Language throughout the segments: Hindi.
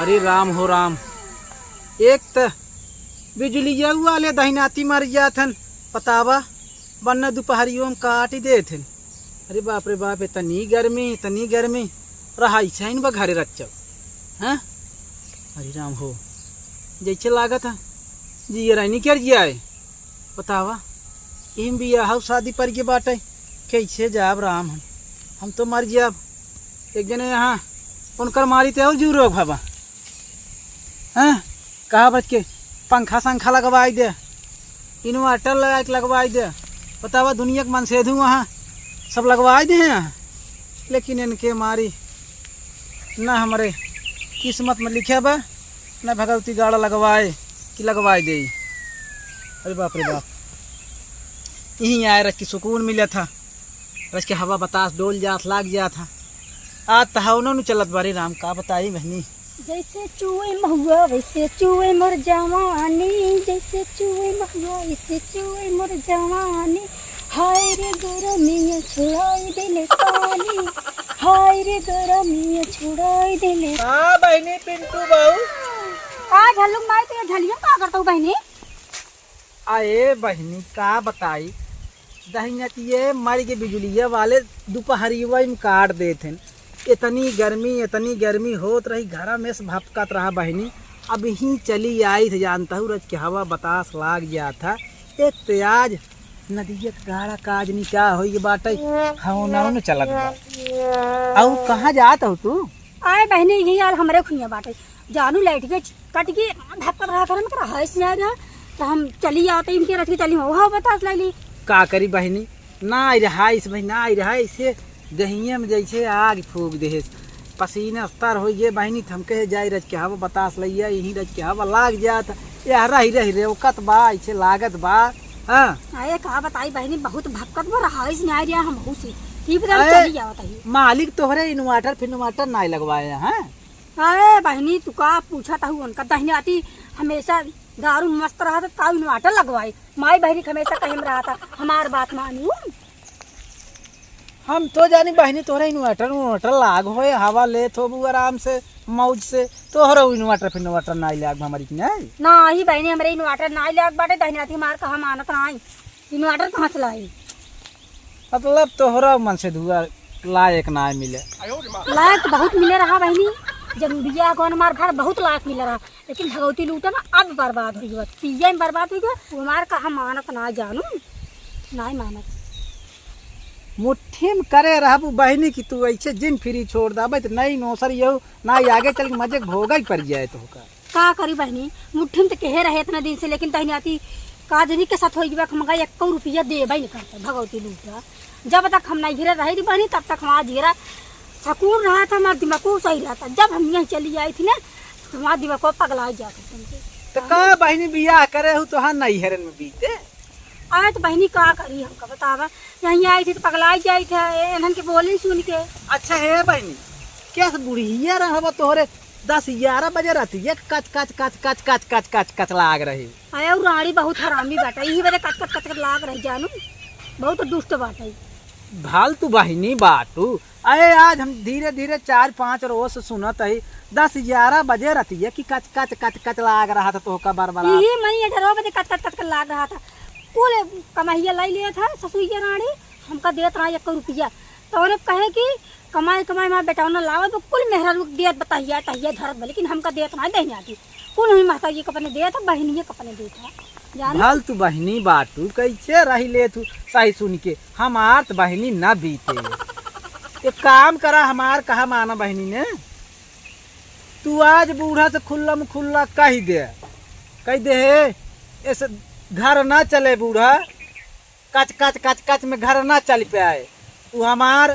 अरे राम हो राम। एक त बिजलिया वाले दहिनाती मर जाथन पतावा वरना दोपहरियों में काट ही देथन। अरे बाप रे बाप, इतनी गर्मी रहा इन बा घरे रख हैं। अरे राम हो, जैसे लागत है जी रानी कर जाए बतावा। इन भी हाउ शादी पर के बाटे कैसे जाब राम हम तो मर जाब। एक जने यहाँ उनकर मारी ते और जूरो भाबा हैं। कहा बच के पंखा संखा लगवाई दे, इन्वर्टर लगा के लगवाई दे बतावा। दुनिया के मन से दूँ वहाँ सब लगवाई दे हैं, लेकिन इनके मारी ना हमारे किस्मत में लिखे बा, ना भगवती गाड़ा लगवाए कि लगवाई दे। अरे बाप रे बाप, यहीं आए रख के सुकून मिला था, रच के हवा बतास डोल जात लाग जा था। आज तहावनो न चलत बारी राम। का बताई बहनी, जैसे चूहे महुआ वैसे चूहे मोर जवानी, जैसे चूहे महुआ वैसे चूहे मोर जवानी। हाय रे गरमिया छुड़ाई देले पानी, हाय रे गरमिया छुड़ाई देले। हाँ बहनी पिंटू बहू। आज हल्लुक माई तो ये झलिया का करता हूँ बहनी। आए बहनी का बताई, दहिनतिये मर के बिजलिया वाले दोपहरिया में काट देते। इतनी गर्मी होत रही, घर में से भपकत रहा बहनी। अब ही चली आई थी, जानता हूँ रच के हवा बतास लाग गया था। एक तो आज नदिया गाड़ा काज नहीं क्या हो ये बाटे हम चलत बा। और कहाँ जात हो तू? आए बहनी यही यार हमारे खुइया बाटे जानू लाइट के कट के भपकत रहा कर में रहा है ना, तो हम चली आते इनके रथ के चली हो बतास लाई। का करी बहनी, ना रहा इस भाई ना रहा इसे दहिया में जैसे आग फूक दे, पसीना अस्तर हो गए बहनी। थमके जाए रच के हवा बतास लिया, यही रच के हवा लाग जात यार। रही रेवकत बा ऐसे लागत बा। हाँ अरे कहा बताई बहनी, बहुत भपकत में रहा है नहीं रहा हम बहुत से ठीक चली जावत है। मालिक तोहरे इन्वर्टर ना लगवाए हैं। अरे बहनी तू का पूछा था उनका दहिने आती हमेशा दारू मस्त रहा था का इन्वर्टर लगवाए। माई बहनी हमेशा कहीं रहा था हमार बात मानी। हम तो जानी बहनी तोहरे इन्वर्टर लाग होए, हवा ले थो आराम से मौज से। तोहरे इन्वर्टर ना लाग हमारी नहीं ना ही बहनी हमारे इन्वर्टर ना लाग बाटे दहिने आती मार कहा मानत ना इन्वर्टर कहाँ से लाई। मतलब तोहरा मन से धुआ लायक ना मिले। लायक बहुत मिले रहा बहनी, जब बिया कौन मार भार बहुत लायक मिले रहा, लेकिन भगवती लूटा ना अब बर्बाद हो गया, पिया में बर्बाद हो गया। हमार कहा मानत ना जानू ना मानत। मुट्ठी में करे रहा बहनी की तू ऐसे जिन फ्री छोड़ दा तो नहीं नौसर यू ना आगे चल के मजे भोगा ही पड़ जाए। तो का करी बहनी, मुट्ठी में तो कहे रहे इतना दिन से, लेकिन तहनी आती काजनी के साथ हो गया मगा 1 रुपया देबा नहीं करता भगवती लूटा। जब तक हम नहीं घेरा रही थी बहनी तब तक हमारा घेरा सकून रहा था, हमारा दिमाग को सही रहा था। जब हम यहाँ चली आई थी ना तो हमारा दिमाग को पगला जाता। तो का बहनी बियाह करे हो तो हाँ नहीं हेरन में बीते आए तो बहनी का करी हमका बतावा। यहीं आई थी तो पगलाई जाई थे इन्हन के बोली सुन के। अच्छा है बहनी, क्या बुढ़िया रहा तोहरे 10-11 बजे रहती है कच लाग रही। आया और रानी बहुत हरामी बाटा, यही वजह कच लाग रही जानू, बहुत दुष्ट बाटा भाल तू बहनी बाटू। अरे आज हम धीरे धीरे 4-5 रोज से सुनत है 10-11 बजे रहती है कि कच लाग रहा था। तो का बार यही मनी 11 बजे कच लाग रहा था। कुल कमाइया लाई लिया था ससुइया रानी, हमका देत रहा 1 रुपया। तो उन्हें कहे कि कमाई माँ बेटा लावा तो कुल मेहरा रुक दिया बताइए तहिया धरत, लेकिन हमका देत रहा दही आती कुल हुई माता ये कपने दिया था बहनी कपने दिया था। भाल तू बहनी बाटू कैसे रही ले तू सही सुन के। हमार तो बहनी न बीते एक काम करा, हमार कहा माना बहनी ने तू आज बूढ़ा से खुल्ला कह दे ऐसे घर ना चले बूढ़ा, कच में घर ना चल पे आए। तू हमार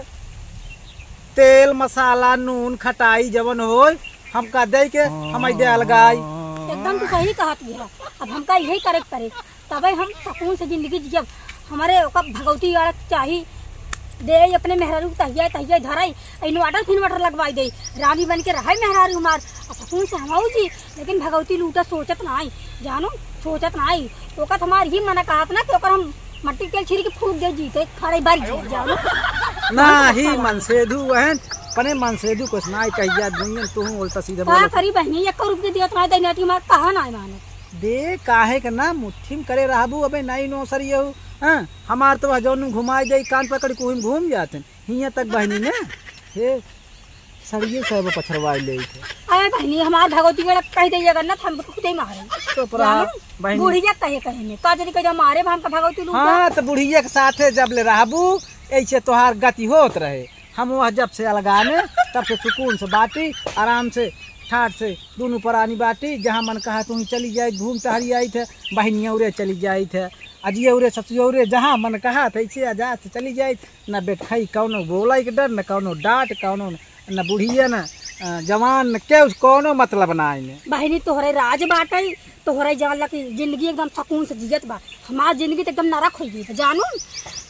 तेल मसाला नून खटाई जवन हो हमका दे के हम दे अलगाई। एकदम तो सही कहा है। अब हमका यही करे तब हम सुकून से जिंदगी जियब। हमारे भगवती वाला चाहिए दे अपने मेहरारू तहिया धराई इन्वर्टर लगवाई दे, रानी बन के रहा मेहरारू हमार सुकून से हमाऊ जी। लेकिन भगवती लूटा सोचत ना आई जानो, सोचत ना आई तो हमार ही मना कहा ना कि हम मट्टी के छिड़ के फूक दे जीते खड़े बारी जानो ना ही मन से धुएं अपने मन से दू कुछ ना कहिया दुनिया तू उल्टा सीधा का बोल करी बहनी 1 रुपये दिया तुम्हारे दैनाटी मार कहा ना मानो दे काहे के ना मुट्ठी में करे रहबू अबे नहीं नो सर ये हां हमार तो जौन घुमाई दे कान पकड़ के घूम जाते हिया तक बहनी ने हे सरिये सब पछरवा ले थे अरे बहनी हमार भगवती के कह दे ना हम खुद ही मारे तो परा बहनी बुढ़िया कहे में का जदी कह मारे हम का भगवती लूटा हां तो बुढ़िया के साथे जब ले रहबू ऐसे तोहार गति होत रहे हम वह जब से अलगाने तब से सुकून से बाटी आराम से ठाट से दोनों प्राणी बाटी जहाँ मन कहा तू ही चली जाए घूम टहरी आई थे बहनिया उरे चली जाई थे अजिए उरे ससुर उरे जहाँ मन कहा था ऐसे आजाद चली जाए न बेटखई कौनो बोला के डर न कौनो डांट कौनो न बुढ़िया न जवान न के कौनो मतलब ना आइने बहनी तोहरे राज बाटे तोहरे जान ला कि जिंदगी एकदम सुकून से जियत बा हमार जिंदगी तो एकदम नरक हो गई जानू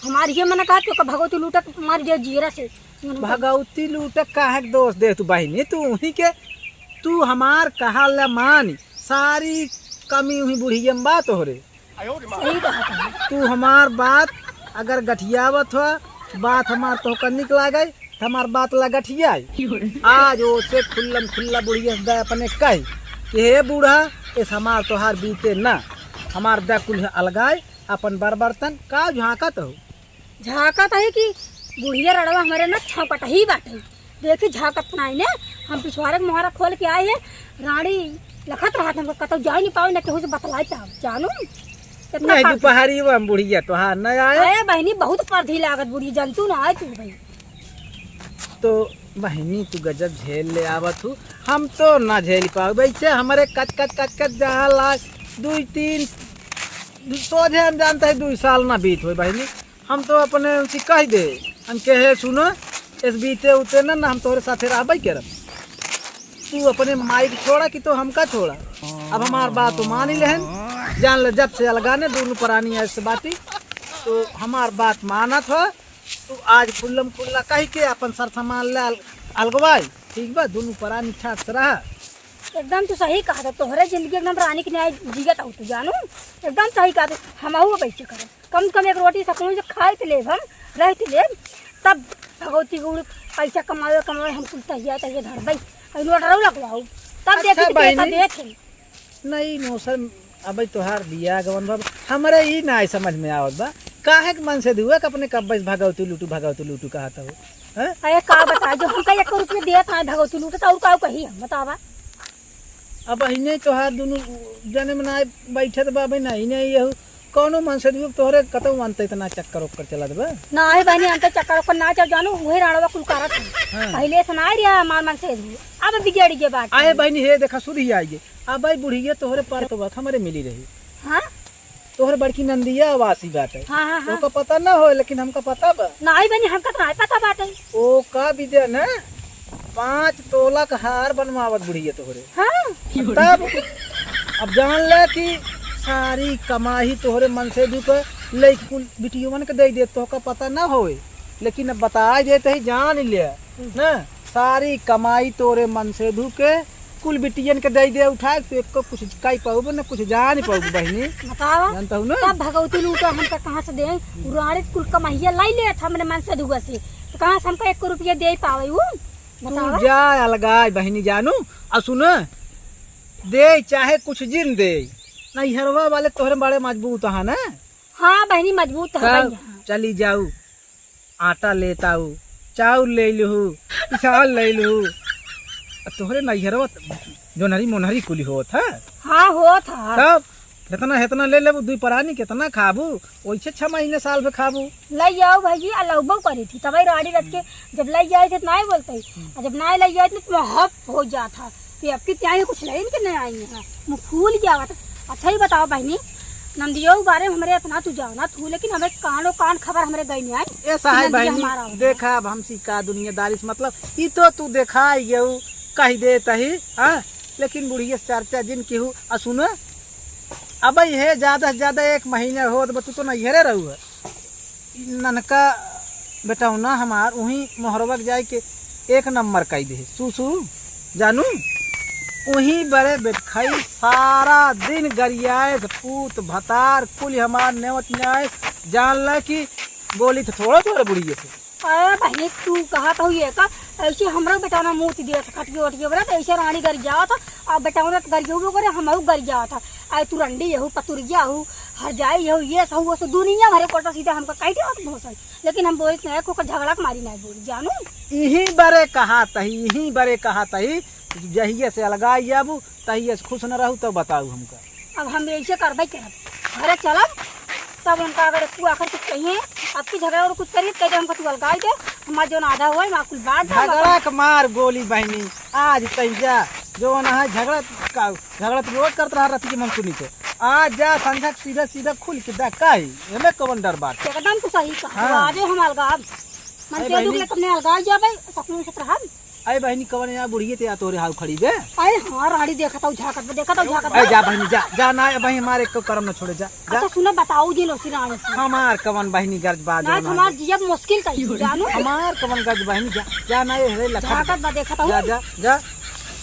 हमार ये मन कहा कि भगवती लूटक मार जे जीरा से भगवती लूटक काहे के दोष दे तू बहनी तू ही के तू हमार कहा ले मान सारी कमी हुई बुढ़िया में बात हो रे सही कहा तू हमार बात अगर गठियावत हो बात हमार तो कर निकला गई तो हमार बात ला गठिया आज वो से खुल्लम खुल्ला बुढ़िया दे अपने कह कि हे बूढ़ा इस हमार तोहार बीते ना हमार दे कुल अलगाए अपन बर्तन का झाँकत हो झाकत है कि बुढ़िया रड़वा हमारे ना छपट ही बाटे देखी झाकत नहीं ने हम पिछवाड़े के मोहरा खोल के आए हैं रानी लखत रहा हमको कतौ जा नहीं पाओ ना केहू से बतलाई था जानू नहीं दोपहरी वो हम बुढ़िया तोहार न आए अरे बहनी बहुत पर्धी लागत बुढ़ी जंतु ना आए तू भाई तो बहनी तू गजब झेल ले आवत हूँ हम तो ना झेल पाओ वैसे हमारे कच कच कच कच जहाँ लाख 2-3 सोझे हम जानते हैं 2 साल ना बीत हो बहनी हम तो अपने उनसे कह दे हम कहे सुनो इस बीते उते ना हम तोहरे साथे रहबे करब तू अपने माइक छोड़ा कि तो हमका छोड़ा अब हमार बात तो मान ही लेहन जान ले जब से अलगाने दोनों प्राणी ऐसे बाती तो हमार बात मानत हो तू आज खुल्लम खुल्ला कह के अपन सर सामान ले अलगवाई ठीक बा दोनों प्राणी ठाट से रहा एकदम तो सही कहा था तोहरे जिंदगी एकदम रानी की न्याय जिगत हो तू जानू एकदम सही कहा था हम आहू कैसे करें कम से कम 1 रोटी सकून से खाए तो लेब हम रह तो लेब तब भगवती गुड़ पैसा कमावे हम कुल तहिया धरबई लोटरू लगवाऊ तब देखे नहीं नो सर अब तोहार बिया गवन बाबा हमारे ही ना समझ में आवत बा काहे के मन से दुआ कि अपने कब भगवती लूटू कहता हो अरे का बता जो हमका 1 रुपये देत है भगवती लूटत और का कही हम बतावा अब ही तोहार दोनों जने में ना बैठे बाबे नहीं नहीं यहू कौनो मन से दुआ तोहरे कतौ मानते इतना चक्कर ओक्कर चला देबा ना है बहनी अंत चक्कर ओक्कर ना चल जानू वही राणवा कुल करत है पहले से ना रिया मार मन से अब बिगड़ गए बात आए बहनी हे देखा सुधी आई गे अब भाई बुढ़िया तोहरे पर तो बात हमारे मिली रही हां तोहरे बड़की नंदिया आवासी बात है हां हां ओका पता ना हो लेकिन हमका पता बा ना है बहनी हमका तो नहीं पता बात है ओ का विद्या ना 5 तोला का हार बनवावत बुढ़िया तोहरे हां तब अब जान ले कि सारी कमाई तोहरे मन से दुख ले कुल बिटियों के दे दे तो का पता ना होए लेकिन अब बता देते ही जान ले ना सारी कमाई तोरे मन से धुके कुल बिटियन के दे दे उठा तो एक को कुछ काई पाऊब ना कुछ जान पाऊब बहनी बतावा जानता हूं ना तब भगवती लूटा हमका कहां से दे उराड़े कुल कमाइया लाई ले हमरे मन से धुआ से तो कहां से हमका 1 रुपया दे पावे वो बतावा जा अलगाय बहनी जानू आ सुन दे चाहे कुछ जिन दे नहीं हरवा वाले तोहरे बड़े मजबूत है ना हां बहनी मजबूत है भैया चली जाऊ आटा लेता हूँ चाउर ले लू पिसाल ले लू तोहरे नैहरवा जोनहरी मोनहरी कुली होत है हां होत है तब कितना इतना ले लेबू 2 प्राणी कितना खाबू वैसे 6 महीने साल में खाबू ले जाओ भाई अलौबो करी थी तब राड़ी रख के जब ले जाए थे नहीं बोलते और जब नहीं ले जाए तो हप हो जाता कि अब की त्याई कुछ लेन के नहीं आई है मुंह फूल गया था अच्छा ही बताओ बहनी नंदियों के बारे में हमारे इतना तू जाना तू लेकिन हमें कान खबर हमारे गई नहीं आई ऐसा है बहनी देखा अब हमसी का दुनियादारी से मतलब ई तो तू देखा ये कही दे तही हाँ लेकिन बुढ़िया चर्चा जिन केहू आ सुन अब है ज्यादा से ज्यादा 1 महीना हो तो तू तो नैहरे रहू है ननका बेटा ना हमार वही मोहरबक जाए के 1 नंबर कही दे सुसु जानू वही बड़े बेटखाई सारा दिन गरियाए पूत भतार कुल हमार नेवत न्याय जान ला कि बोली तो थोड़ा बुढ़िया से अरे बहनी तू कहा तो ये का ऐसे हमरा बेटा मूर्ति दिया था खटिए वटिए बना तो ऐसे रानी घर जाओ था और बेटा ने घर जाओ करे हम घर जाओ था आए तू रंडी यहू पतुरिया हूँ हर जाए यहू ये सब वो सब दुनिया भरे कोटा सीधा हमका काटे बात बहुत सारी लेकिन हम बोले नहीं को झगड़ा मारी नहीं बोली जानू यही बरे कहा तही यही बरे कहा तही जहिए से अलगाई आबू तहिए से खुश न रहू तो बताऊ हमका। अब हम ऐसे करबे करब घरे चलब तब उनका अगर तू आखिर कुछ कहिए आपकी झगड़ा और कुछ करिए कहते हमको तू अलगाई दे हमारा जो आधा हुआ है कुल बात झगड़ा के मार गोली बहनी आज तैजा जो ना है झगड़ा तो रोज करते रहा रती मन सुनी के आज जा संझा सीधा सीधा खुल के देख काई एमे कौन डर बात एकदम तो सही कहा आजे हम अलगाब मन के दुख ले तुमने अलगा जाबे सकून से रहब अरे बहनी कवन या बुढ़िए ते या तोरे हाउ खड़ी बे अरे हां राड़ी देखता हूं देखता हूं अरे जा बहनी जा ना बहनी हमारे को कर्म न छोड़े जा अच्छा सुनो बताओ जी लोसी रानी से हमार कवन बहनी गर्ज बाज ना हमार जियब मुश्किल कई जानू हमार कवन गर्ज बहनी जा ना रे लखा झाकत बा देखता हूं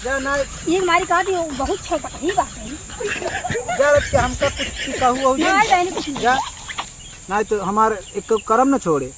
जा ना ये हमारी कहा थी बहुत छे बटही बात है जा रे हमका कुछ कहू हो ना बहनी कुछ जा ना तो हमार एक कर्म न छोड़े